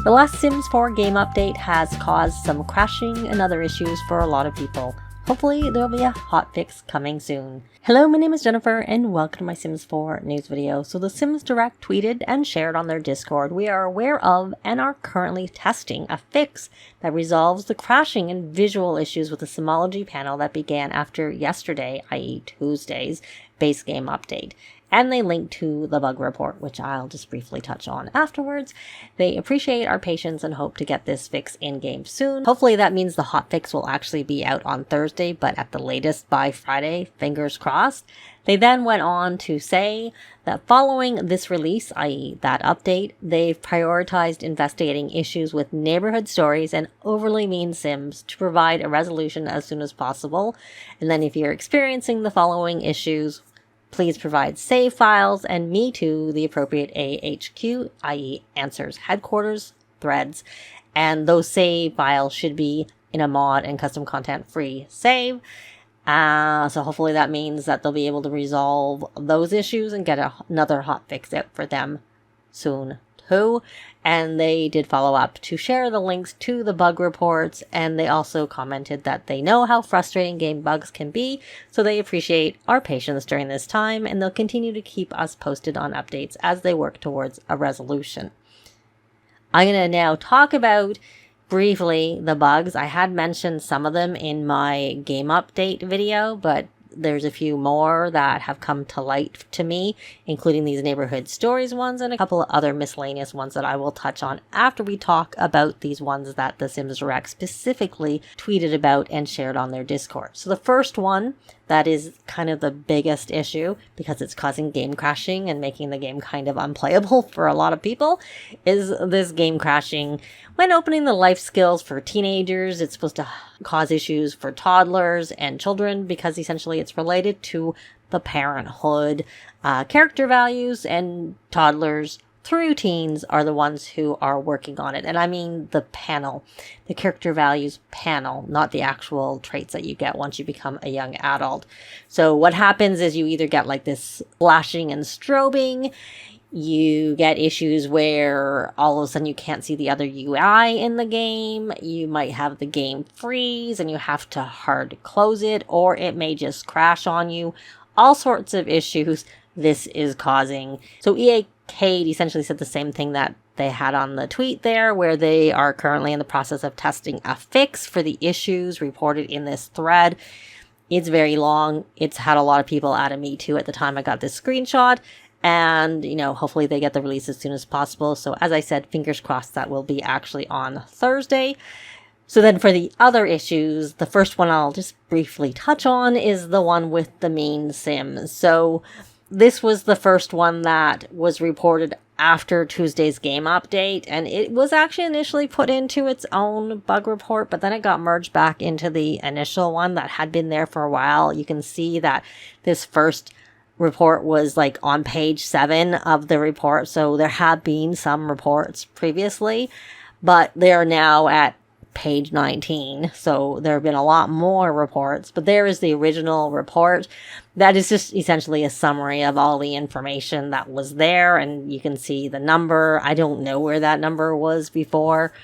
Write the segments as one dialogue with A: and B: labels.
A: The last Sims 4 game update has caused some crashing and other issues for a lot of people. Hopefully there'll be a hotfix coming soon. Hello, my name is Jennifer and welcome to my Sims 4 news video. So the SimsDirect tweeted and shared on their Discord we are aware of and are currently testing a fix that resolves the crashing and visual issues with the Simology panel that began after yesterday, i.e. Tuesday's, base game update. And they link to the bug report, which I'll just briefly touch on afterwards. They appreciate our patience and hope to get this fix in-game soon. Hopefully that means the hotfix will actually be out on Thursday, but at the latest by Friday, fingers crossed. They then went on to say that following this release, i.e. that update, they've prioritized investigating issues with neighborhood stories and overly mean Sims to provide a resolution as soon as possible. And then if you're experiencing the following issues, please provide save files and me to the appropriate AHQ, i.e. Answers Headquarters, threads, and those save files should be in a mod and custom content free save. So hopefully that means that they'll be able to resolve those issues and get another hotfix out for them soon too. And they did follow up to share the links to the bug reports, and they also commented that they know how frustrating game bugs can be, so they appreciate our patience during this time, and they'll continue to keep us posted on updates as they work towards a resolution. I'm going to now talk about briefly the bugs. I had mentioned some of them in my game update video, but there's a few more that have come to light to me, including these neighborhood stories ones and a couple of other miscellaneous ones that I will touch on after we talk about these ones that the SimsDirect specifically tweeted about and shared on their Discord. So the first one that is kind of the biggest issue because it's causing game crashing and making the game kind of unplayable for a lot of people is this game crashing when opening the life skills for teenagers. It's supposed to cause issues for toddlers and children because essentially it's related to the Parenthood character values, and toddlers through teens are the ones who are working on it. And I mean the panel, the character values panel, not the actual traits that you get once you become a young adult. So what happens is you either get like this flashing and strobing, you get issues where all of a sudden you can't see the other UI in the game, you might have the game freeze and you have to hard close it, or it may just crash on you. All sorts of issues this is causing. So EA Cade essentially said the same thing that they had on the tweet there, where they are currently in the process of testing a fix for the issues reported in this thread. It's very long. It's had a lot of people adding me too at the time I got this screenshot. And, hopefully they get the release as soon as possible. So as I said, fingers crossed that will be actually on Thursday. So then for the other issues, the first one I'll just briefly touch on is the one with the mean Sims. So this was the first one that was reported after Tuesday's game update, and it was actually initially put into its own bug report, but then it got merged back into the initial one that had been there for a while. You can see that this first report was like on page 7 of the report, so there have been some reports previously, but they are now at page 19, so there have been a lot more reports, but there is the original report that is just essentially a summary of all the information that was there, and you can see the number. I don't know where that number was before,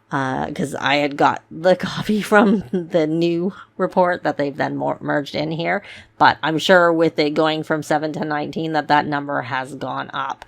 A: because I had got the copy from the new report that they've then merged in here, but I'm sure with it going from 7 to 19 that number has gone up.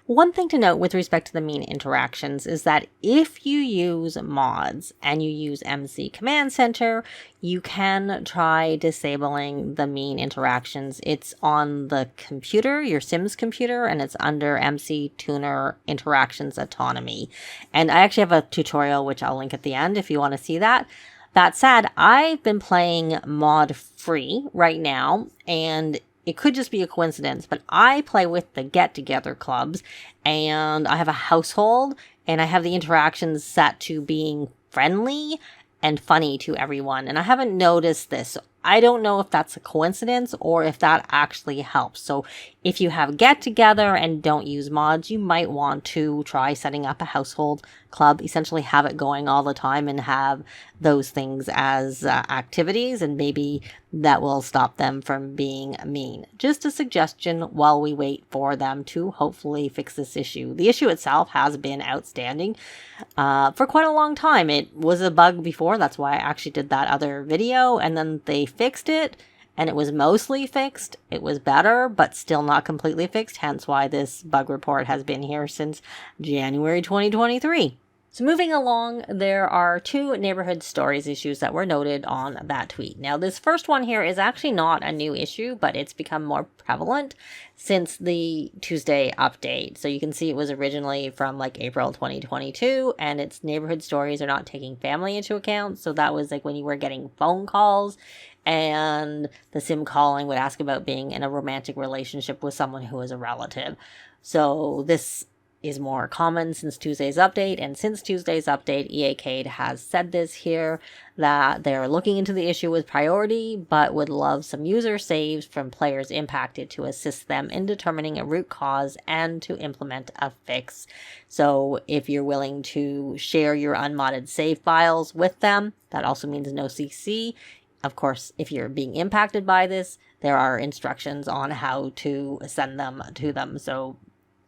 A: One thing to note with respect to the mean interactions is that if you use mods and you use MC Command Center, you can try disabling the mean interactions. It's on the computer, your Sims computer, and it's under MC Tuner Interactions Autonomy. And I actually have a tutorial which I'll link at the end if you want to see that. That said, I've been playing mod free right now, and it could just be a coincidence, but I play with the get-together clubs, and I have a household, and I have the interactions set to being friendly and funny to everyone, and I haven't noticed this. I don't know if that's a coincidence or if that actually helps. So if you have get-together and don't use mods, you might want to try setting up a household club, essentially have it going all the time and have those things as activities, and maybe that will stop them from being mean. Just a suggestion while we wait for them to hopefully fix this issue. The issue itself has been outstanding for quite a long time. It was a bug before, that's why I actually did that other video, and then they fixed it, and it was mostly fixed. It was better, but still not completely fixed, hence why this bug report has been here since January 2023. So moving along, there are 2 neighborhood stories issues that were noted on that tweet. Now, this first one here is actually not a new issue, but it's become more prevalent since the Tuesday update. So you can see it was originally from like April 2022, and its neighborhood stories are not taking family into account. So that was like when you were getting phone calls and the sim calling would ask about being in a romantic relationship with someone who is a relative. So this is more common since Tuesday's update, and since Tuesday's update, EACade has said this here, that they're looking into the issue with priority, but would love some user saves from players impacted to assist them in determining a root cause and to implement a fix. So if you're willing to share your unmodded save files with them, that also means no CC. Of course, if you're being impacted by this, there are instructions on how to send them to them. So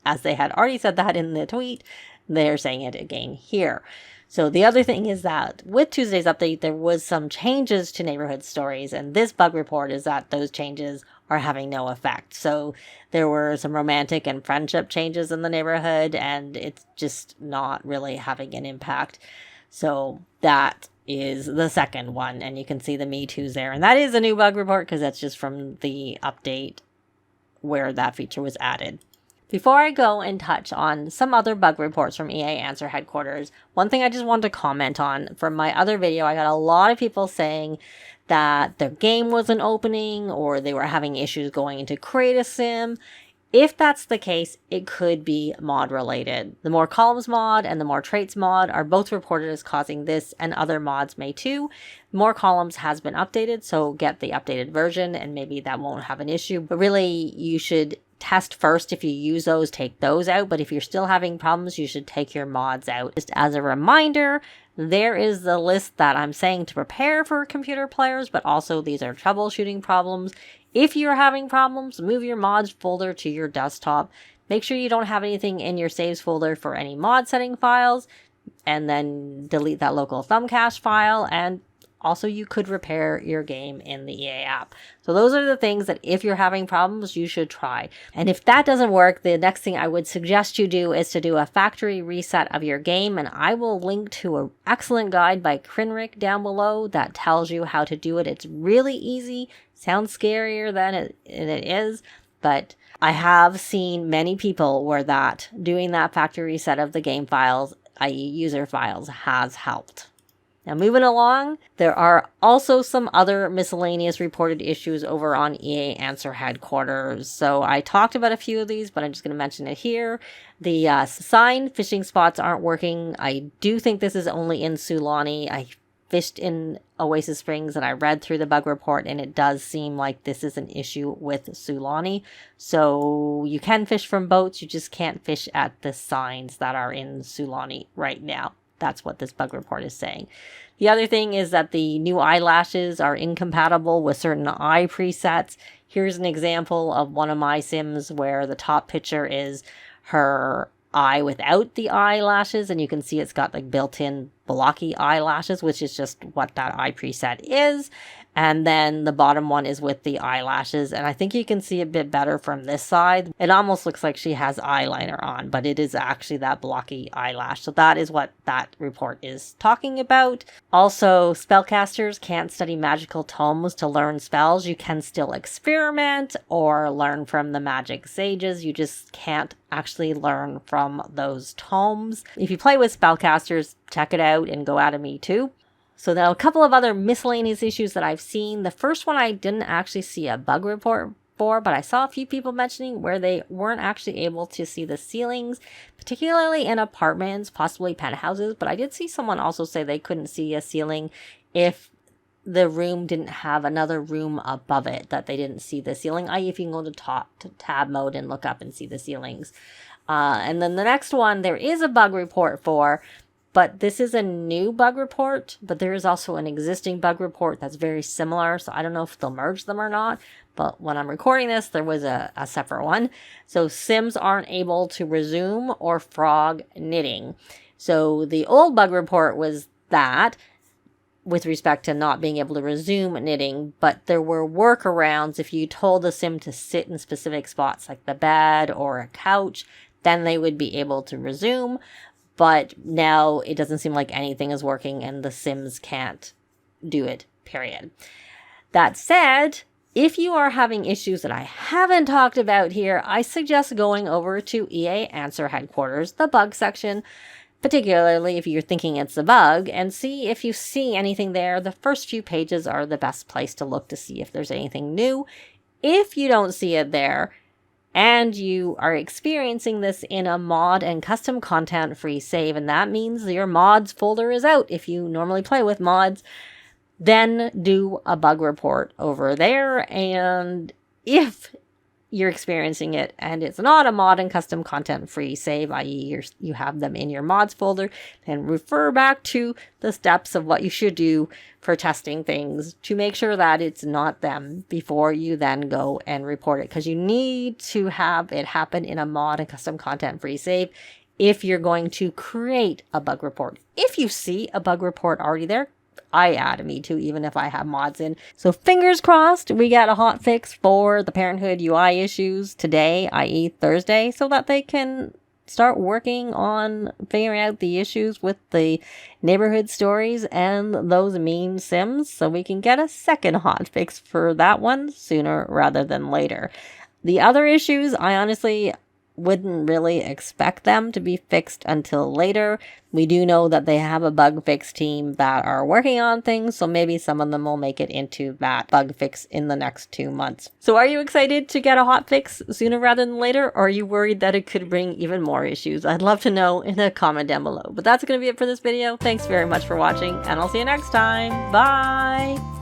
A: as they had already said that in the tweet, they're saying it again here. So the other thing is that with Tuesday's update, there was some changes to neighborhood stories, and this bug report is that those changes are having no effect. So there were some romantic and friendship changes in the neighborhood, and it's just not really having an impact. So that is the second one, and you can see the Me Too's there. And that is a new bug report because that's just from the update where that feature was added. Before I go and touch on some other bug reports from EA Answer Headquarters, one thing I just wanted to comment on from my other video, I got a lot of people saying that their game wasn't opening or they were having issues going into Create a Sim. If that's the case, it could be mod related. The More Columns mod and the More Traits mod are both reported as causing this, and other mods may too. More Columns has been updated, so get the updated version and maybe that won't have an issue. But really, you should test first. If you use those, take those out. But if you're still having problems, you should take your mods out. Just as a reminder, there is the list that I'm saying to prepare for computer players, but also these are troubleshooting problems. If you're having problems, move your mods folder to your desktop. Make sure you don't have anything in your saves folder for any mod setting files, and then delete that local thumb cache file. And also, you could repair your game in the EA app. So those are the things that if you're having problems, you should try. And if that doesn't work, the next thing I would suggest you do is to do a factory reset of your game. And I will link to an excellent guide by Krinrick down below that tells you how to do it. It's really easy. Sounds scarier than it is, but I have seen many people where that doing that factory reset of the game files, i.e. user files, has helped. Now moving along, there are also some other miscellaneous reported issues over on EA Answer Headquarters. So I talked about a few of these, but I'm just going to mention it here. The sign fishing spots aren't working. I do think this is only in Sulani. I fished in Oasis Springs and I read through the bug report, and it does seem like this is an issue with Sulani. So you can fish from boats, you just can't fish at the signs that are in Sulani right now. That's what this bug report is saying. The other thing is that the new eyelashes are incompatible with certain eye presets. Here's an example of one of my sims where the top picture is her eye without the eyelashes, and you can see it's got like built-in blocky eyelashes, which is just what that eye preset is. And then the bottom one is with the eyelashes, and I think you can see a bit better from this side. It almost looks like she has eyeliner on, but it is actually that blocky eyelash. So that is what that report is talking about. Also, spellcasters can't study magical tomes to learn spells. You can still experiment or learn from the magic sages. You just can't actually learn from those tomes. If you play with spellcasters, check it out and go out of me too. So now a couple of other miscellaneous issues that I've seen. The first one I didn't actually see a bug report for, but I saw a few people mentioning where they weren't actually able to see the ceilings, particularly in apartments, possibly penthouses. But I did see someone also say they couldn't see a ceiling if the room didn't have another room above it, that they didn't see the ceiling. I.e. if you can go to tab mode and look up and see the ceilings. And then the next one, there is a bug report for, But this is a new bug report, but there is also an existing bug report that's very similar. So I don't know if they'll merge them or not. But when I'm recording this, there was a separate one. So Sims aren't able to resume or frog knitting. So the old bug report was that with respect to not being able to resume knitting, but there were workarounds. If you told the sim to sit in specific spots like the bed or a couch, then they would be able to resume. But now it doesn't seem like anything is working and the Sims can't do it, period. That said, if you are having issues that I haven't talked about here, I suggest going over to EA Answer Headquarters, the bug section, particularly if you're thinking it's a bug, and see if you see anything there. The first few pages are the best place to look to see if there's anything new. If you don't see it there, and you are experiencing this in a mod and custom content free save, and that means your mods folder is out if you normally play with mods, then do a bug report over there. And if you're experiencing it and it's not a mod and custom content free save, i.e. you have them in your mods folder, then refer back to the steps of what you should do for testing things to make sure that it's not them before you then go and report it, because you need to have it happen in a mod and custom content free save if you're going to create a bug report. If you see a bug report already there, I add me too, even if I have mods in. So fingers crossed we get a hotfix for the Parenthood UI issues today, i.e. Thursday, so that they can start working on figuring out the issues with the neighborhood stories and those meme sims, so we can get a second hotfix for that one sooner rather than later. The other issues, I honestly wouldn't really expect them to be fixed until later. We do know that they have a bug fix team that are working on things, so maybe some of them will make it into that bug fix in the next 2 months. So are you excited to get a hotfix sooner rather than later, or are you worried that it could bring even more issues? I'd love to know in a comment down below. But that's going to be it for this video. Thanks very much for watching, and I'll see you next time. Bye!